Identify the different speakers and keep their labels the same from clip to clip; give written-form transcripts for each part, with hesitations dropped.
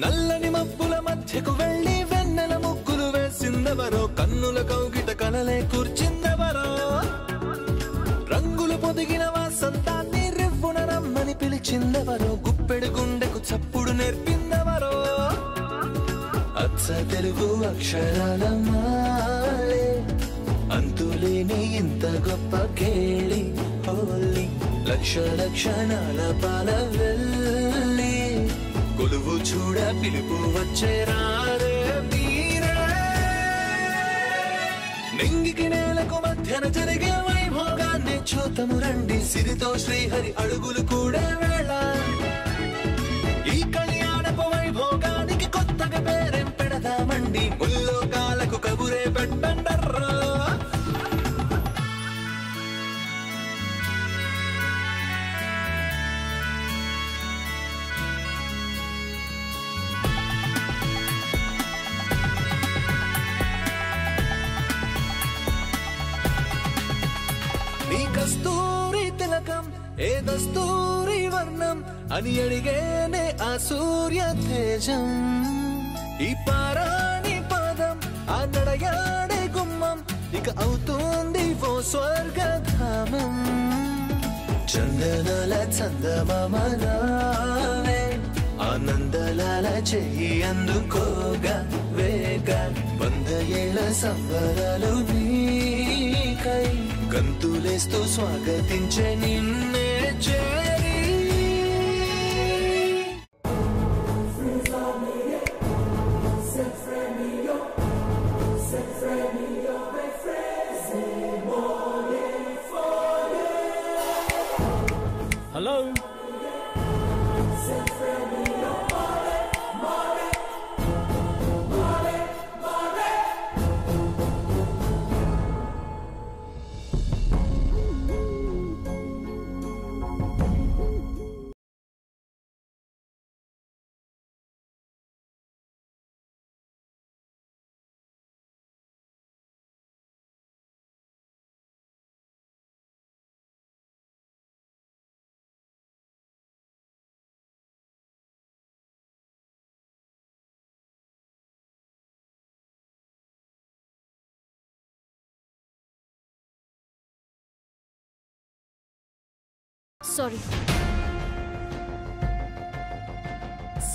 Speaker 1: నల్లని మబ్బుల మధ్యకు వెళ్ళి వెన్నెల ముగ్గులు వేసిందెవరో, కన్నుల కౌగిట కలలే కూర్చిందెవరో, రంగులు పొదిగిన వాసంతాన్ని రివ్వున రమ్మని పిలిచిందెవరో, గుప్పెడు గుండెకు చప్పుడు నేర్పిందెవరో, అచ్చ తెలుగు అక్షరాల మాలే అంతులేని ఇంత గొప్ప కేళి హోలీ, లక్ష లక్షణాల పాల వెళ్ళి కొలువు చూడ పిలుపు వచ్చేరారే మీరే. నింగికి నేలకు మధ్యన జరిగే వైభోగాన్ని చూతము రండి, సిరితో శ్రీహరి అడుగులు కూడా వేళ. ఈ కళ్యాణపు వైభోగానికి కొత్తగా పేరేం పెడదామండి, ముల్లోకాలకు కబురే పెట్టండర్రా. కస్తూరి తిలకం ఏ దస్తూరి వర్ణం అని అడిగేనే ఆ సూర్య తేజం, ఈ పారాని పాదం ఆ నడయాడే గుమ్మం ఇక అవుతుంది ఓ స్వర్గధామం. చందనాల చందమామనావే ఆనందలాల చెయ్యి అందుకోగా వేగా, 100 ఏళ్ల సంబరాలు నీకై గంతులేస్తూ స్వాగతించే నిన్నే చేరి.
Speaker 2: Hello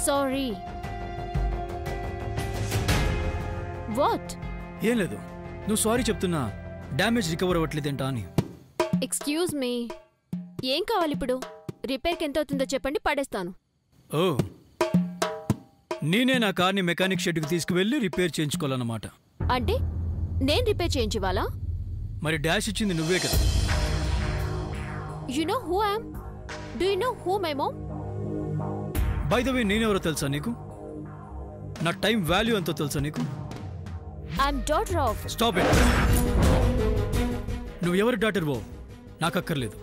Speaker 3: sorry. వాట్?
Speaker 2: ఏం లేదు, నువ్వు సారీ చెప్తున్నా డ్యామేజ్ రికవర్ అవ్వట్లేదేంటా అని.
Speaker 3: ఎక్స్క్యూజ్ మీ, ఏం కావాలి ఇప్పుడు? రిపేర్కి ఎంత అవుతుందో చెప్పండి, పడేస్తాను.
Speaker 2: ఓ, నేనే నా కార్ని మెకానిక్ షెడ్కి తీసుకువెళ్ళి రిపేర్ చేయించుకోవాలన్నమాట.
Speaker 3: అంటే నేను రిపేర్ చేయించువాలా?
Speaker 2: మరి డాష్ ఇచ్చింది నువ్వే కదా.
Speaker 3: You know who I am? Do you know who my mom?
Speaker 2: By the way, నేనెవరో తెలుసా నీకు? నా టైం వాల్యూ ఎంతో తెలుసా నీకు?
Speaker 3: I'm daughter of.
Speaker 2: Stop it. నువ్వెవరి డాటర్ వో నాకు అక్కర్లేదు.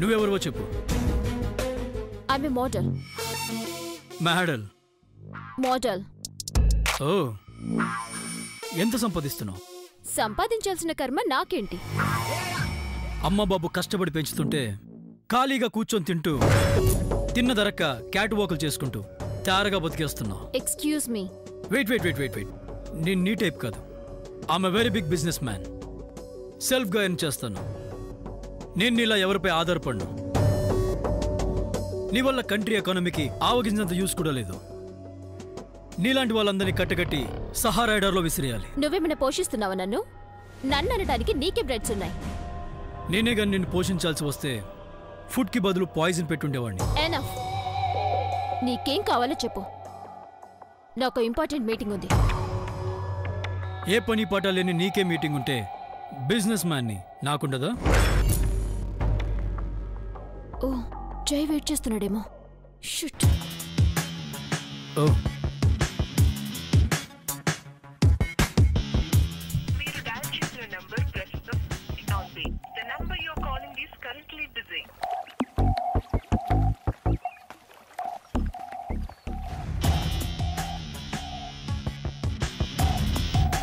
Speaker 2: నువ్వెవరివో చెప్పు.
Speaker 3: I'm a model.
Speaker 2: Model?
Speaker 3: Model.
Speaker 2: Oh, ఎంత సంపాదిస్తున్నావు?
Speaker 3: సంపాదించాల్సిన కర్మ నాకేంటి?
Speaker 2: అమ్మ బాబు కష్టపడి పెంచుతుంటే ఖాళీగా కూర్చొని తింటూ, తిన్న దరక్క క్యాట్ వాకులు చేసుకుంటూ తయారుగా బతికేస్తున్నావు.
Speaker 3: Excuse me.
Speaker 2: Wait wait wait wait wait నేను నీ టైప్ కాదు. I'm a very big business man. సెల్ఫ్గా ఎర్న్ చేస్తాను. నేను నీలా ఎవరిపై ఆధారపడను. నీ వల్ల కంట్రీ ఎకానమీకి ఆవగించినంత యూస్ కూడా లేదు. నీలాంటి వాళ్ళందరినీ కట్టగట్టి సహారా ఎడార్లో విసిరేయాలి.
Speaker 3: నువ్వేమైనా పోషిస్తున్నావా నన్ను? నన్ను అనడానికి నీకే బ్రెడ్స్ ఉన్నాయి.
Speaker 2: నేనే గాని నిన్ను పోషించాల్సి వస్తే ఫుడ్ కి బదులు పాయిజన్ పెట్టుండేవాడిని.
Speaker 3: ఎనఫ్. నీకేం కావాలో చెప్పు. నాకు ఇంపార్టెంట్ మీటింగ్ ఉంది.
Speaker 2: ఏ పని పాట లేని నీకే మీటింగ్ ఉంటే బిజినెస్ మ్యాన్ని నాకుండదా?
Speaker 3: ఓ, జై వెయిట్ చేస్తున్నాడేమో. షిట్.
Speaker 2: ఓ,
Speaker 4: మీరు డయల్ చేసిన నంబర్ ప్రస్తుతం not be. The number you are calling is currently busy.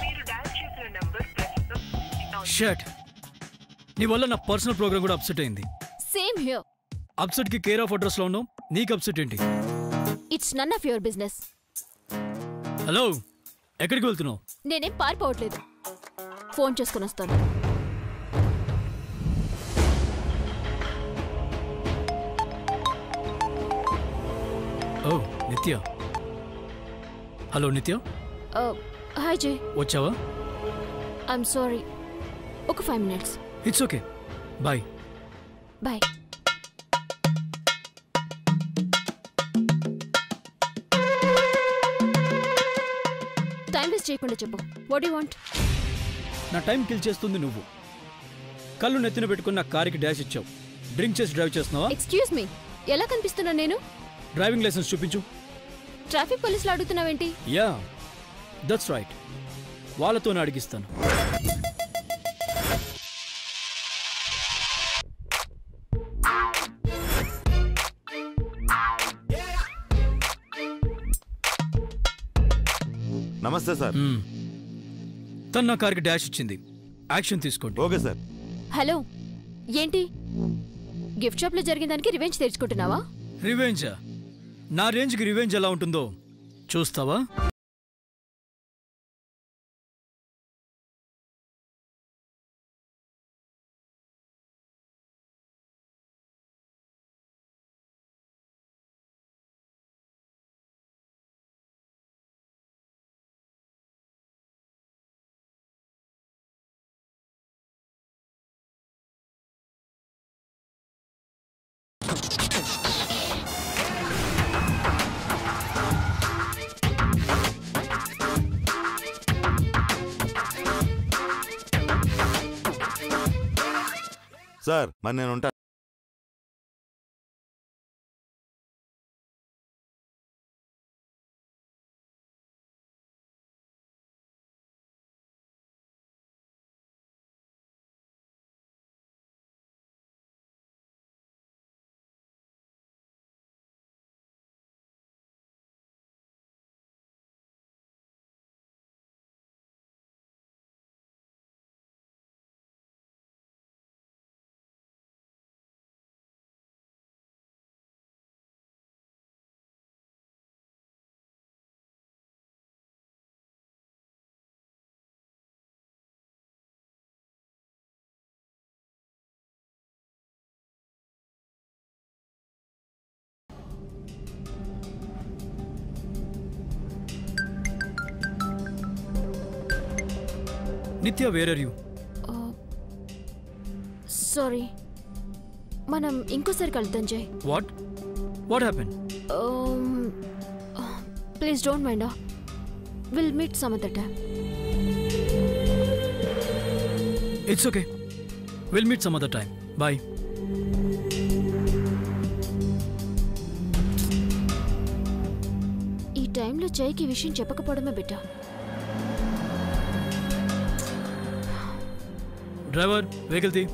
Speaker 4: మీరు డయల్ చేసిన నంబర్ ప్రస్తుతం నాట్.
Speaker 2: షట్. నీ వల్ల నా పర్సనల్ ప్రోగ్రామ్ కూడా అప్సెట్ అయింది.
Speaker 3: Same here.
Speaker 2: అప్సెట్ కి కేర్ ఆఫ్ అడ్రస్ లో ఉన్నావు, నీకు అప్సెట్ ఏంటి?
Speaker 3: It's none of your business.
Speaker 2: Hello, ఎక్కడికి వెళ్తున్నావు?
Speaker 3: నేనేం పారిపోవట్లేదు. ఫోన్ చేసుకుని వస్తాను.
Speaker 2: ఓ నిత్య. హలో నిత్య.
Speaker 3: హాయ్ జై.
Speaker 2: వచ్చావా?
Speaker 3: I'm sorry. ఒక 5 minutes.
Speaker 2: It's okay. Bye.
Speaker 3: Bye. Time waste చేయకుండా చెప్పు. What you want?
Speaker 2: నా టైం కిల్ చేస్తుంది నువ్వు. కళ్ళు నెత్తిన పెట్టుకుని నా కారుకి డాష్ ఇచ్చావు. డ్రింక్ చేసి డ్రైవ్ చేస్తున్నావా?
Speaker 3: ఎక్స్క్యూజ్ మీ, ఎలా కనిపిస్తున్నా నేను?
Speaker 2: డ్రైవింగ్ లైసెన్స్ చూపించు.
Speaker 3: ట్రాఫిక్ పోలీసులు అడుగుతున్నావేంటి?
Speaker 2: Yeah, that's right. వాళ్ళతోనే అడిగిస్తాను.
Speaker 5: నమస్తే సార్.
Speaker 2: తను నా కార్కి డాష్ ఇచ్చింది. యాక్షన్ తీసుకోండి.
Speaker 5: Okay sir.
Speaker 3: హలో, ఏంటి గిఫ్ట్ షాప్ లో జరిగిన దానికి రివెంజ్ తెచ్చుకుంటున్నావా?
Speaker 2: రివెంజా? నా రేంజ్కి రివెంజ్ ఎలా ఉంటుందో చూస్తావా?
Speaker 5: సార్ మరి నేను ఉంటాను.
Speaker 2: నిత్య, వేర్ ఆర్ యూ?
Speaker 3: సారీ, మనం ఇంకోసారి కలుద్దాం Jai.
Speaker 2: What happen?
Speaker 3: Please don't mind. Will meet some other time.
Speaker 2: It's okay. Will meet some other time. Bye.
Speaker 3: ఈ టైంలో జైకి ఈ విషయం చెప్పకపోవడమే బెటర్.
Speaker 2: డ్రైవర్, వెహికల్ తీ.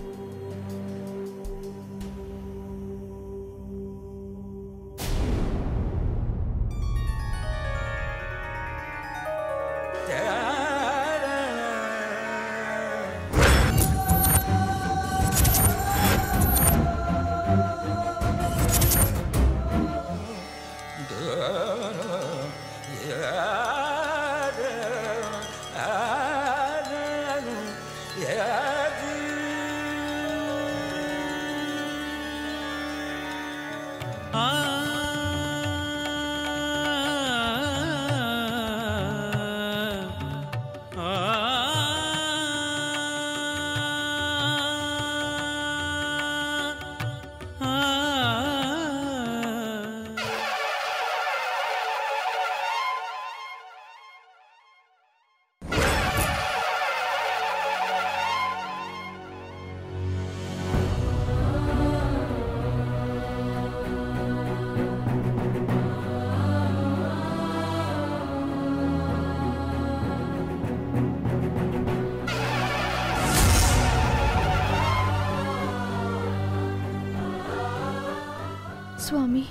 Speaker 6: స్వామి,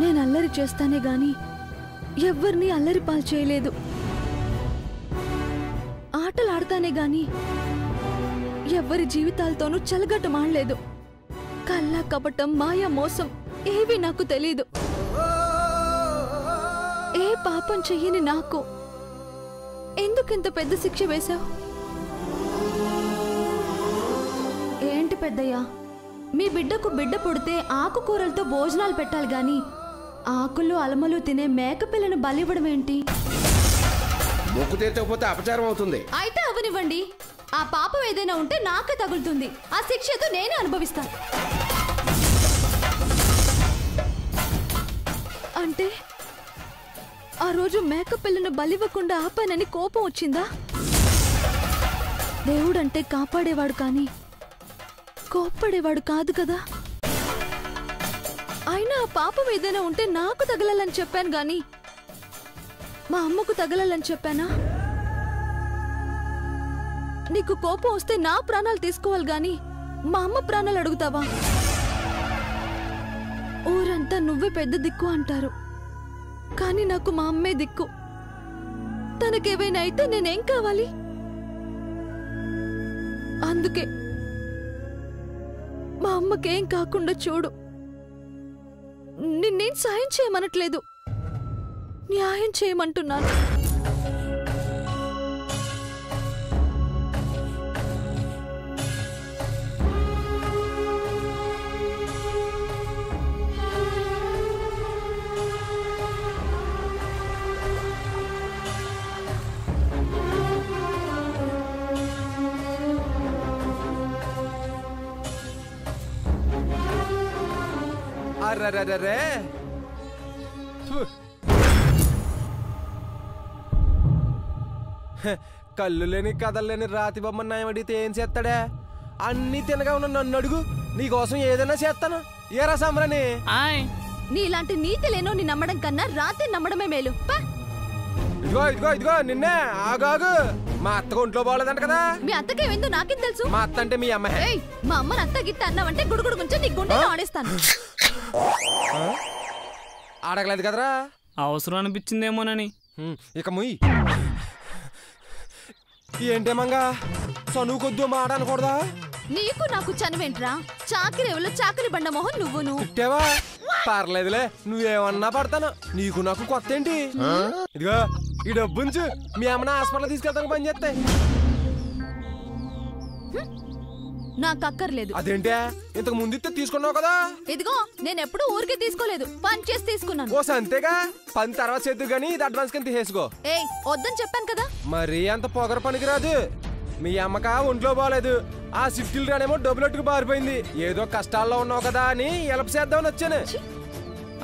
Speaker 6: నేను అల్లరి చేస్తానే గాని ఎవ్వరిని అల్లరి పాలు చేయలేదు. ఆటలు ఆడతానే గాని ఎవ్వరి జీవితాలతోనూ చెలగట్టు మాడలేదు. కల్లా కపటం, మాయా, మోసం ఏవి నాకు తెలీదు. పాపం చెయ్యని నాకు ఎందుకింత పెద్ద శిక్ష వేశావు? ఏంటి పెద్దయ్యా, మీ బిడ్డకు బిడ్డ పుడితే ఆకుకూరలతో భోజనాలు పెట్టాలి గాని ఆకులు అలమలు తినే మేకపిల్లను బలివ్వడం ఏంటి?
Speaker 7: మొక్కు తీర్చకపోతే అపచారం అవుతుంది.
Speaker 6: అయితే అవనివ్వండి. ఆ పాపం ఏదైనా ఉంటే నాకే తగులుతుంది. ఆ శిక్షతో నేనే అనుభవిస్తాను. అంటే ఆ రోజు మేకపిల్లను బలివ్వకుండా ఆపానని కోపం వచ్చిందా? దేవుడంటే కాపాడేవాడు కానీ కోప్పడేవాడు కాదు కదా. అయినా ఆ పాపం ఏదైనా ఉంటే నాకు తగలాలని చెప్పాను గాని మా అమ్మకు తగలాలని చెప్పానా? నీకు కోపం వస్తే నా ప్రాణాలు తీసుకోవాలి గాని మా అమ్మ ప్రాణాలు అడుగుతావా? ఊరంతా నువ్వే పెద్ద దిక్కు అంటారు, కానీ నాకు మా అమ్మే దిక్కు. తనకేవైనా అయితే నేనేం కావాలి? అందుకే మా అమ్మకేం కాకుండా చూడు. నిన్నేం సాయం చేయమనట్లేదు, న్యాయం చేయమంటున్నాను.
Speaker 8: అర్రర్రర్రే కళ్ళు లేని కథలు లేని రాతి బొమ్మ నయం అడిగితే ఏం చేస్తాడే? అన్ని తినగా ఉన్న నన్ను అడుగు, నీకోసం ఏదైనా చేస్తాను. ఏరా సామ్రాని,
Speaker 6: నీలాంటి నీతి లేనో నీ నమ్మడం కన్నా రాత్రి నమ్మడమే మేలు.
Speaker 8: ఇదిగో ఇదిగో ఇదిగో నిన్నే ఆగాగు. మా అత్తకు ఒంట్లో బాగోలేదంట కదా.
Speaker 6: మీ అత్తకే ఏందో నాకేం తెలుసు?
Speaker 8: మా అత్త అంటే మీ అమ్మ.
Speaker 6: మా అమ్మని అత్త గిత్త అన్నావంటే గుడుగుడు గుంచే నీ గుండెలో ఆడేస్తాను.
Speaker 8: అడగలేదు కదరా,
Speaker 9: అవసరం అనిపించిందేమోనని.
Speaker 8: ఇక ముయ్. ఏంటేమంగా చనువు కొద్దు మాట అనకూడదా?
Speaker 6: నీకు నాకు చనువేంట్రా? చాకిరేవులో చాకలి బండ మొహం నువ్వును.
Speaker 8: పుట్టావా? పర్లేదులే, నువ్వేమన్నా పడతాను. నీకు నాకు కొత్త ఏంటి? ఇదిగో ఈ డబ్బుంచు, మీ అమ్మని హాస్పిటల్ తీసుకెళ్తాను పని చేస్తే.
Speaker 6: నాకు అక్కర్లేదు.
Speaker 8: అదేంటే ఇంతకు ముందు ఇస్తే తీసుకున్నావు కదా?
Speaker 6: ఇదిగో నేను ఎప్పుడు ఊరికి తీసుకోలేదు, పని చేసి తీసుకున్నాను.
Speaker 8: ఓ అంతేగా, పని తర్వాత చేద్దు గానీ ఇది అడ్వాన్స్ కింద తీసేసుకో.
Speaker 6: ఏయ్ వద్దని చెప్పాను కదా.
Speaker 8: మరీ అంత పొగర పనికిరాదు. మీ అమ్మక ఒంట్లో బాగాలేదు, ఆ సిఫ్టీలు రానేమో డబ్బులట్టుకు బారిపోయింది. ఏదో కష్టాల్లో ఉన్నావు కదా అని హెల్ప్ చేద్దామని వచ్చాను.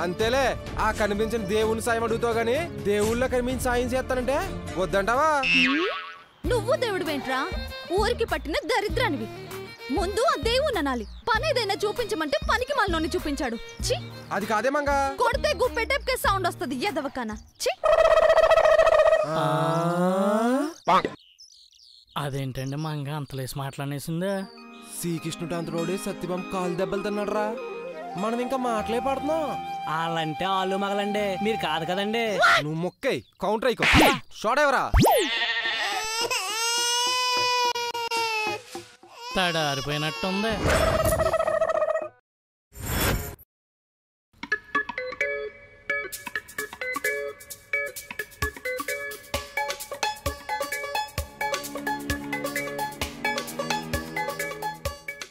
Speaker 8: అంతేలే, ఆ కనిపించిన దేవుని సాయం అడుగుతావు గానీ దేవుళ్ళ కనిపించి సాయం చేస్తానంటే వద్దంటావా?
Speaker 6: నువ్వు దేవుడు వెంట్రా, ఊరికి పట్టిన దరిద్రానివి. ముందు ఆ దేవుని అనాలి. పని ఏదైనా చూపించమంటే పనికి మాలోని చూపించాడు. ఛీ,
Speaker 8: అది కాదే మంగా.
Speaker 6: కొడితే గుప్పెటెప్కే సౌండ్ వస్తుంది ఎదవకాన. ఛీ,
Speaker 9: అదేంటండి మంగ అంతలేసి మాట్లాడేసిందా?
Speaker 8: శ్రీకృష్ణుడు అంతలోడే సత్యభామ కాలు దెబ్బలు తిన్నాడు. మనం ఇంకా మాటలే పడుతున్నాం.
Speaker 9: వాళ్ళంటే ఆలు మగలండి, మీరు కాదు కదండి.
Speaker 8: నువ్వు మొక్కై కౌంటర్ అయికో. షాట్ ఎవరా?
Speaker 9: తడారిపోయినట్టుంది.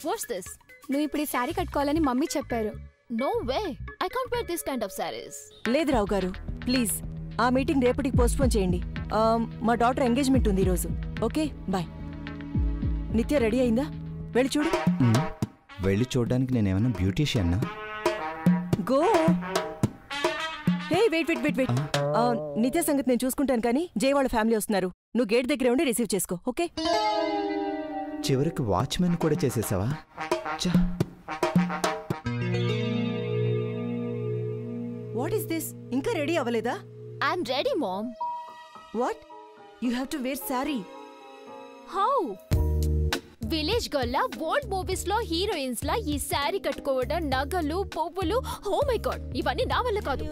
Speaker 3: What's this?
Speaker 10: నువ్వు ఇప్పుడు ఈ శారీ కట్టుకోవాలని మమ్మీ చెప్పారు.
Speaker 3: No way, I can't wear this kind of saris.
Speaker 11: లేదు రావు గారు, ప్లీజ్ ఆ మీటింగ్ రేపటికి పోస్ట్పోన్ చేయండి. మా డాటర్ ఎంగేజ్మెంట్ ఉంది ఈరోజు. Okay bye. నిత్య రెడీ అయిందా? వెళ్ళి చూడు.
Speaker 12: వెళ్ళి చూడడానికి నేనేమన్నా బ్యూటీషియన్నా?
Speaker 11: Go. Hey wait wait wait wait. Nitya సంగతి నేను చూసుకుంటాను, కానీ జై వాళ్ళ ఫ్యామిలీ వస్తున్నారు. నువ్వు గేట్ దగ్గర ఉండి రిసీవ్ చేసుకో. ఓకే?
Speaker 12: చివరికి వాచ్మెన్ కూడా చేసేసావా?
Speaker 11: What is this? ఇంకా రెడీ అవ్వలేదా?
Speaker 3: I'm ready mom.
Speaker 11: What? You have to wear sari.
Speaker 3: How? Village girl లా ఓల్డ్ మూవీస్ లో హీరోయిన్స్ లా ఈ శారీ కట్టుకోవడం, నగలు, పువ్వులు, ఓ మై గాడ్, ఇవన్నీ నా వల్ల కాదు.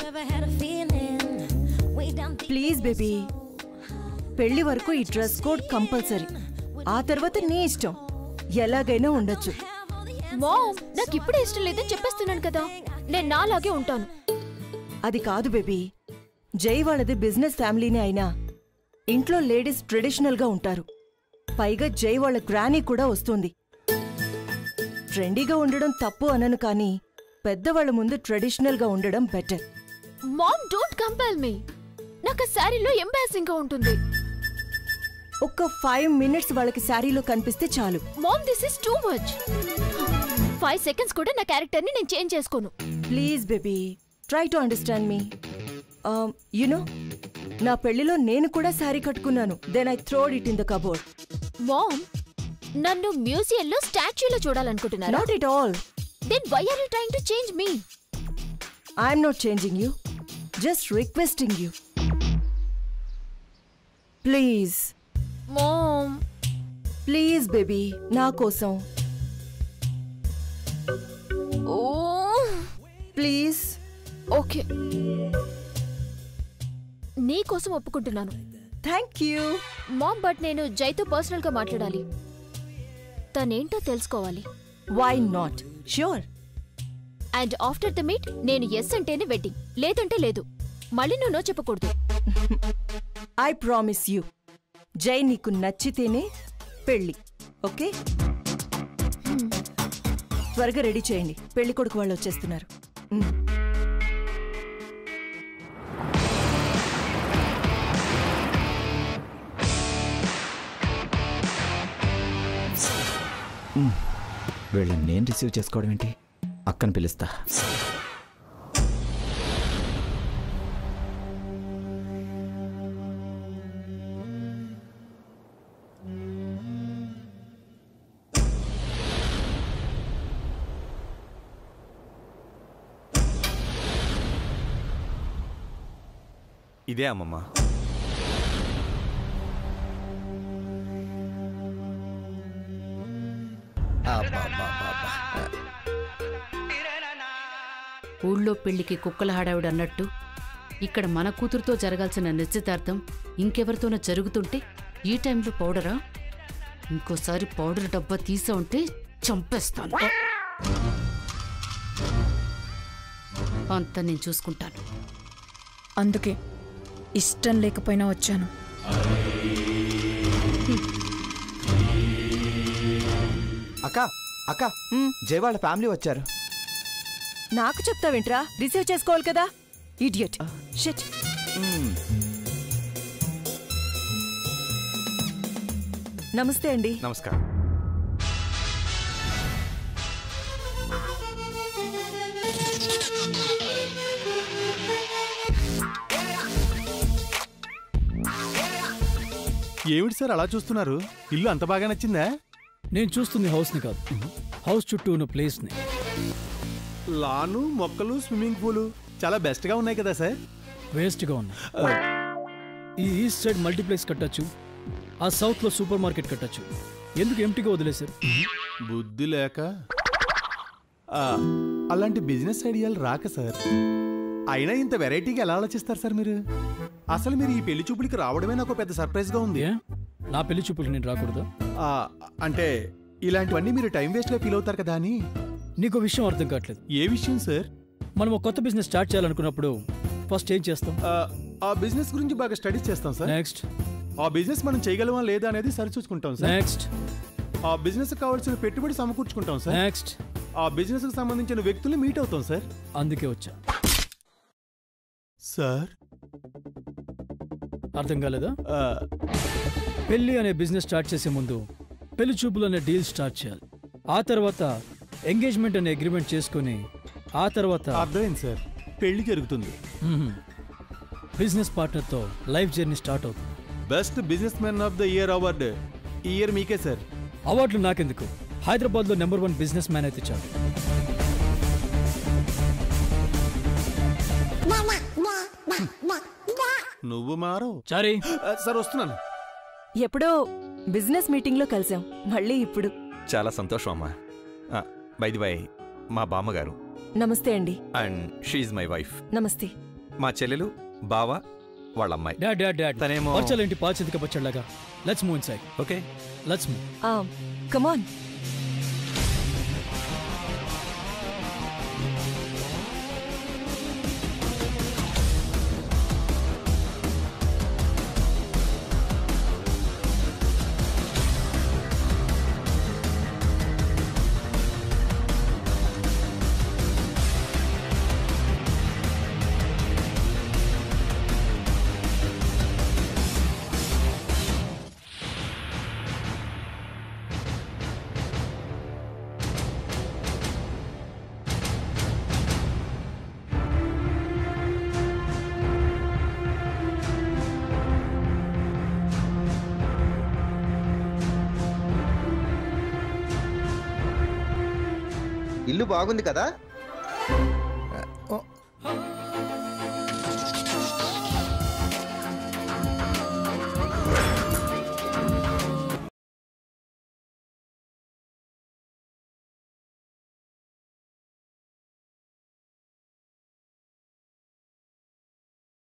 Speaker 11: ప్లీజ్ బేబీ, పెళ్లి వరకు ఈ డ్రెస్ కోడ్ కంపల్సరీ. ఆ తర్వాత నీ ఇష్టం, ఎలాగైనా ఉండొచ్చు.
Speaker 3: మామ్, నాకు ఇప్పుడే ఇష్టం లేదని చెప్పేస్తున్నాను కదా. నేను నాలాగే ఉంటాను.
Speaker 11: అది కాదు బేబీ, జై వాళ్ళది బిజినెస్ ఫ్యామిలీనే అయినా ఇంట్లో లేడీస్ ట్రెడిషనల్గా ఉంటారు. పైగా జై వాళ్ళ గ్రానీ కూడా వస్తుంది. ట్రెండీగా ఉండడం తప్పు అనను, కానీ పెద్దవాళ్ళ ముందు ట్రెడిషనల్గా ఉండడం బెటర్.
Speaker 3: మామ్ డోంట్ కంపల్ మీ. నాకు ఆ శారీలో ఎంబారసింగ్ గా ఉంటుంది.
Speaker 11: ఒక్క 5 minutes వాళ్ళకి శారీలో కనిపిస్తే చాలు.
Speaker 3: Mom this is too much. 5 seconds కూడా నా క్యారెక్టర్ ని నేను చేంజ్ చేసుకోను.
Speaker 11: Please baby, try to understand me. You know, నా పెళ్లిలో నేను కూడా శారీ కట్టుకున్నాను. Then I throwed it in the cupboard.
Speaker 3: Mom, నన్ను మ్యూజియంలో స్టాచ్యూలో చూడాలనుకుంటున్నారా?
Speaker 11: Not at all.
Speaker 3: Then why are you trying to change me?
Speaker 11: I'm not changing you, just requesting you. Please
Speaker 3: mom,
Speaker 11: please baby, నా కోసం.
Speaker 3: ఓ
Speaker 11: ప్లీజ్.
Speaker 3: ఓకే, నీ కోసం ఒప్పుకుంటున్నాను.
Speaker 11: Thank you
Speaker 3: ma'am, but నేను జైతో పర్సనల్ గా మాట్లాడాలి. తనేంటో తెలుసుకోవాలి.
Speaker 11: Why not? Sure.
Speaker 3: And after the meet నేను ఎస్ అంటేనే వెడ్డింగ్, లేదంటే లేదు. మళ్ళీ నువ్వు నో చెప్పకూడదు.
Speaker 11: I promise you. జై నీకు నచ్చితేనే పెళ్ళి. ఓకే, త్వరగా రెడీ చేయండి, పెళ్లి కొడుకు వాళ్ళు వచ్చేస్తున్నారు.
Speaker 12: వీళ్ళని నేను రిసీవ్ చేసుకోవడం ఏంటి? అక్కని పిలుస్తా.
Speaker 5: ఇదే అమ్మమ్మ.
Speaker 13: ఊళ్ళో పెళ్లికి కుక్కల హడావిడి అన్నట్టు ఇక్కడ మన కూతురుతో జరగాల్సిన నిశ్చితార్థం ఇంకెవరితోనో జరుగుతుంటే ఈ టైంలో పౌడరా? ఇంకోసారి పౌడర్ డబ్బా తీసా ఉంటే చంపేస్తాను. అంతా నేను చూసుకుంటాను.
Speaker 14: అందుకే ఇష్టం లేకపోయినా వచ్చాను.
Speaker 12: అక్క అక్క, జై వాళ్ళ ఫ్యామిలీ వచ్చారు.
Speaker 11: నాకు చెప్తావేంట్రా? రిసీవ్ చేసుకోవాలి కదా. ఇడియట్. షిట్. నమస్తే అండి.
Speaker 5: నమస్కారం.
Speaker 15: ఏమిటి సార్ అలా చూస్తున్నారు? ఇల్లు అంత బాగా నచ్చిందా?
Speaker 2: నేను చూస్తుంది హౌస్ని కాదు, హౌస్ చుట్టూ ఉన్న ప్లేస్ని.
Speaker 15: లాను, మొక్కలు, స్విమ్మింగ్ పూలు చాలా బెస్ట్గా ఉన్నాయి కదా సార్?
Speaker 2: వేస్ట్గా ఉన్నాయి. ఈ ఈస్ట్ సైడ్ మల్టీప్లెక్స్ కట్టచ్చు, ఆ సౌత్లో సూపర్ మార్కెట్ కట్టచ్చు. ఎందుకు ఎంటీగా వదిలేశారు?
Speaker 15: బుద్ధి లేక. అలాంటి బిజినెస్ ఐడియాలు రాక సార్. అయినా ఇంత వెరైటీగా ఎలా ఆలోచిస్తారు సార్ మీరు? అసలు మీరు ఈ పెళ్లి చూపులకి రావడమే నాకు పెద్ద సర్ప్రైజ్గా ఉంది.
Speaker 2: నా పెళ్లి చూపులకి నేను రాకూడదా?
Speaker 15: అంటే ఇలాంటివన్నీ మీరు టైం వేస్ట్గా ఫీల్ అవుతారు కదా అని.
Speaker 2: నీకు విషయం అర్థం కావట్లేదు.
Speaker 15: ఏ విషయం సార్?
Speaker 2: మనం ఒక కొత్త బిజినెస్ స్టార్ట్ చేయాలనుకున్నప్పుడు ఫస్ట్ ఏం చేస్తాం?
Speaker 15: ఆ బిజినెస్ గురించి బాగా స్టడీస్ చేస్తాం సార్.
Speaker 2: నెక్స్ట్
Speaker 15: ఆ బిజినెస్ మనం చేయగలమా లేదా అనేది సరిచూసుకుంటాం సార్.
Speaker 2: నెక్స్ట్
Speaker 15: ఆ బిజినెస్ కావాల్సిన పెట్టుబడి సమకూర్చుకుంటాం సార్.
Speaker 2: నెక్స్ట్
Speaker 15: ఆ బిజినెస్ కి సంబంధించిన వ్యక్తులు మీట్ అవుతాం సార్.
Speaker 2: అందుకే వచ్చా
Speaker 15: సార్.
Speaker 2: అర్థం కాలేదా? పెళ్లి అనే బిజినెస్ స్టార్ట్ చేసే ముందు పెళ్లి చూపులు అనే డీల్ స్టార్ట్ చేయాలి. ఆ తర్వాత ఎంగేజ్మెంట్ అనే అగ్రిమెంట్ చేసుకుని ఆ తర్వాత
Speaker 15: అర్థమైంది సార్, పెళ్లి జరుగుతుంది.
Speaker 2: బిజినెస్ పార్ట్నర్తో లైఫ్ జర్నీ స్టార్ట్ అవుతుంది.
Speaker 15: Best business man of the year award ఈ ఇయర్ మీకే సార్.
Speaker 2: అవార్డులు నాకెందుకు, హైదరాబాద్లో నెంబర్ 1 బిజినెస్ మ్యాన్ అయితే చాలు.
Speaker 15: నువ్వు మారు.
Speaker 2: చారీ.
Speaker 15: సార్ వస్తున్నాను.
Speaker 11: ఎప్పుడో బిజినెస్ మీటింగ్లో కలిసాం, మళ్ళీ ఇప్పుడు.
Speaker 5: చాలా సంతోషం అమ్మా. బై ది బై, మా బామ్మగారు.
Speaker 11: నమస్తే అండి.
Speaker 5: And she my wife.
Speaker 11: నమస్తే.
Speaker 5: మా చెల్లెలు, బావ, వాళ్ళ అమ్మాయి.
Speaker 2: డాడ్ డాడ్ డాడ్
Speaker 5: తనేమో
Speaker 2: పచ్చలేంటి పాచిదిక పచ్చళ్ళగా. Let's move inside.
Speaker 5: Okay,
Speaker 2: let's move.
Speaker 11: Come on.
Speaker 16: ఇల్లు బాగుంది కదా?